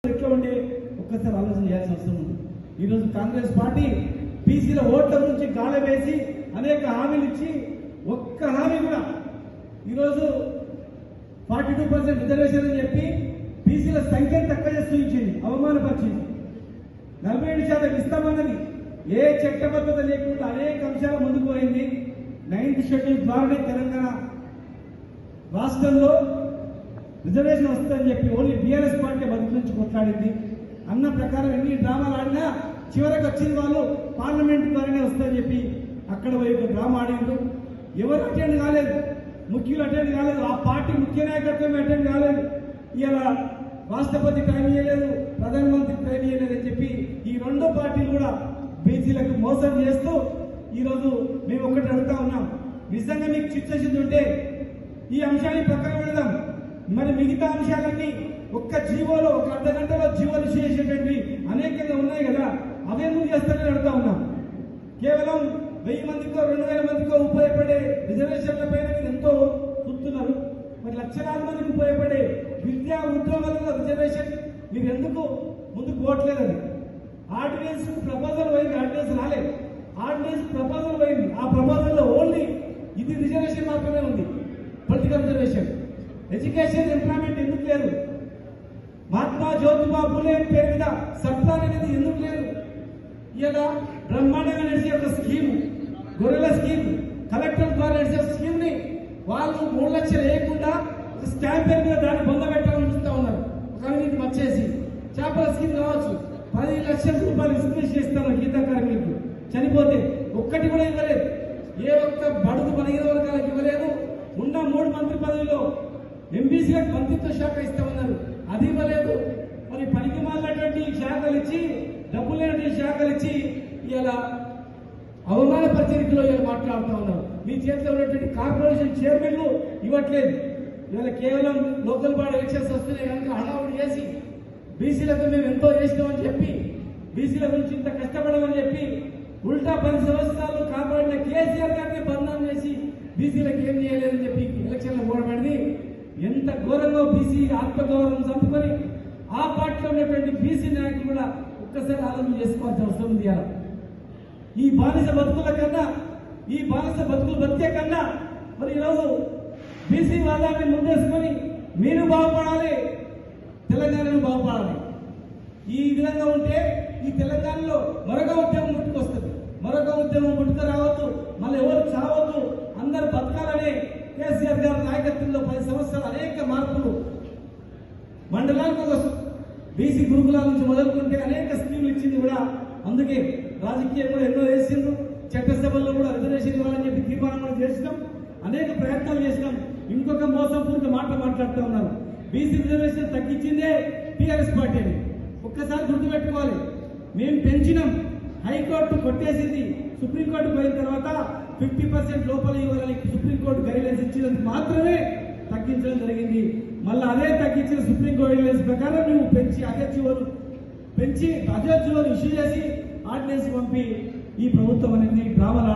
ఎట్లా ఉంటే ఒక్కసారి ఆలోచన చేయాల్సిన అవసరం ఉంది. ఈరోజు కాంగ్రెస్ పార్టీ బీసీల ఓట్ల నుంచి గాలి వేసి అనేక హామీలు ఇచ్చి ఒక్క హామీ కూడా ఈరోజు 42% రిజర్వేషన్ అని చెప్పి బీసీల సంఖ్యను తక్కువ చేస్తూ ఇచ్చింది, అవమానపరిచింది. 47% ఇస్తామన్నది ఏ చట్టబద్ధత లేకుండా అనేక అంశాలు ముందుకు పోయింది. 9th షెడ్యూల్ ద్వారానే తెలంగాణ రాష్ట్రంలో రిజర్వేషన్ వస్తుందని చెప్పి ఓన్లీ బీఆర్ఎస్ పార్టీ బతుకు నుంచి కొట్లాడింది. అన్న ప్రకారం ఎన్ని డ్రామాలు ఆడినా చివరికి వచ్చిన వాళ్ళు పార్లమెంట్ ద్వారానే వస్తుందని చెప్పి అక్కడ పోయి ఒక డ్రామా ఆడిండు. ఎవరు అటెండ్ కాలేదు, ముఖ్యులు అటెండ్ కాలేదు, ఆ పార్టీ ముఖ్య నాయకత్వం అటెండ్ కాలేదు. ఇలా రాష్ట్రపతి టైం ఇవ్వలేదు, ప్రధానమంత్రి టైం ఇవ్వలేదు అని చెప్పి ఈ రెండు పార్టీలు కూడా బీసీలకు మోసం చేస్తూ ఈరోజు మేము ఒకటి అడుగుతా ఉన్నాం. నిజంగా మీకు చిత్తశుద్ధి ఉంటే ఈ అంశాన్ని పక్కన పెడదాం. మరి మిగతా అంశాలన్నీ ఒక్క జీవోలో ఒక అర్ధ గంటలో జీవోలు చేసేటటువంటి అనేకంగా ఉన్నాయి కదా, అవే ముందు చేస్తారని అడుగుతా ఉన్నాం. కేవలం 1000 మందికో 2000 మందికో ఉపయోగపడే రిజర్వేషన్ల పైన ఎంతో చూస్తున్నారు. మరి లక్షలాది మందికి ఉపయోగపడే విద్యా ఉద్యోగాలలో రిజర్వేషన్ మీరు ఎందుకు ముందుకు పోవట్లేదని ఆర్డినెన్స్ ప్రపోజల్ పోయింది, ఆర్డినెన్స్ రాలేదు. ఆర్డినెన్స్ ప్రపోజల్ పోయింది, ఆ ప్రపోజల్లో ఓన్లీ ఇది రిజర్వేషన్ మాత్రమే ఉంది, పొలిటికల్ రిజర్వేషన్. ఎడ్యుకేషన్ ఎంప్లాయ్మెంట్ ఎందుకు లేదు? మహాత్మా జ్యోతిబా ఫులే పేరు మీద సప్లాన్ అనేది ఎందుకు లేదు? ఇలా బ్రహ్మాండంగా నడిచే ఒక స్కీమ్, గొర్రెల స్కీమ్, కలెక్టర్ ద్వారా నడిచే స్కీమ్ ని వాళ్ళు 3 లక్షలు వేయకుండా ఒక స్టాంప్ పేరు మీద దాన్ని పొందబెట్టాలని చూస్తూ ఉన్నారు. ఒక అవినీతి వచ్చేసి చేపల స్కీమ్ కావచ్చు, 10 లక్షల రూపాయలు ఇన్వెస్ట్ చేస్తారు గీత కార్మికులు చనిపోతే, ఒక్కటి కూడా ఇవ్వలేదు. ఏ ఒక్క బడుగు బలహీన వర్గాలకు ఇవ్వలేదు. ఉన్న 3 మంత్రి పదవిలో ఎంబీసీలకు మంత్రిత్వ శాఖ ఇస్తామన్నారు, అది ఇవ్వలేదు. మరి పనికి మాలినటువంటి శాఖలు ఇచ్చి, డబ్బు లేనటువంటి శాఖలు ఇచ్చి ఇలా అవమాన పత్రికలో మాట్లాడుతూ ఉన్నారు. మీ చేతిలో ఉన్నటువంటి కార్పొరేషన్ చైర్మన్లు ఇవ్వట్లేదు. ఇవాళ కేవలం లోకల్ బాడీ ఎలక్షన్స్ వస్తున్నాయి కనుక హడావుడి చేసి బీసీలకు మేము ఎంతో చేస్తామని చెప్పి, బీసీల గురించి ఇంత కష్టపడమని చెప్పి ఉల్టా 10 సంవత్సరాలు కాపాడిన కేసీఆర్ గారిని బంధం చేసి బీసీలకు ఏం చేయలేదని చెప్పి ఎలక్షన్లో పోరాడింది. ఎంత ఘోరంగా బీసీ ఆత్మగౌరవం చంపుకొని ఆ పార్టీలో ఉన్నటువంటి బీసీ నాయకులు కూడా ఒక్కసారి ఆలోచన చేసుకోవాల్సిన అవసరం ఉంది. ఈ బానిస బతుకుల కన్నా, ఈ బానిస బతుకులు బతికే కన్నా మరి ఈరోజు బీసీ వాళ్ళని ముందేసుకొని మీరు బాగుపడాలి, తెలంగాణను బాగుపడాలి. ఈ విధంగా ఉంటే ఈ తెలంగాణలో మరొక ఉద్యమం పుట్టుకొస్తుంది, మరొక ఉద్యమం పుట్టుకు రావద్దు, మళ్ళీ ఎవరు చావద్దు, అందరు బతకాలనే కేసీఆర్ గారి నాయకత్వంలో 10 సంవత్సరాలు అనేక మార్పులు, మండలాలకు బీసీ గురుకులాల నుంచి మొదలుకుంటే అనేక స్కీములు ఇచ్చింది కూడా. అందుకే రాజకీయం కూడా ఎన్నో చేసిండ్రు, చట్టసభల్లో కూడా రిజర్వేషన్ ఇవ్వాలని చెప్పి తీర్మానం కూడా చేసినాం, అనేక ప్రయత్నాలు చేసినాం. ఇంకొక మోసపూరిత మాట మాట్లాడుతూ ఉన్నారు. బీసీ రిజర్వేషన్ తగ్గించిందే టీఆర్ఎస్ పార్టీ అని ఒక్కసారి గుర్తుపెట్టుకోవాలి. మేము పెంచినాం, హైకోర్టు కొట్టేసింది, సుప్రీంకోర్టు పోయిన తర్వాత 50% లోపల ఇవ్వాలని సుప్రీంకోర్టు గైడ్లైన్స్ ఇచ్చినందుకు మాత్రమే తగ్గించడం జరిగింది. మళ్ళీ అదే తగ్గించిన సుప్రీంకోర్టు గైడ్లైన్స్ ప్రకారం నువ్వు పెంచి అదే చివరు ఇష్యూ చేసి ఆర్డినెన్స్ పంపి ఈ ప్రభుత్వం అనేది డ్రామా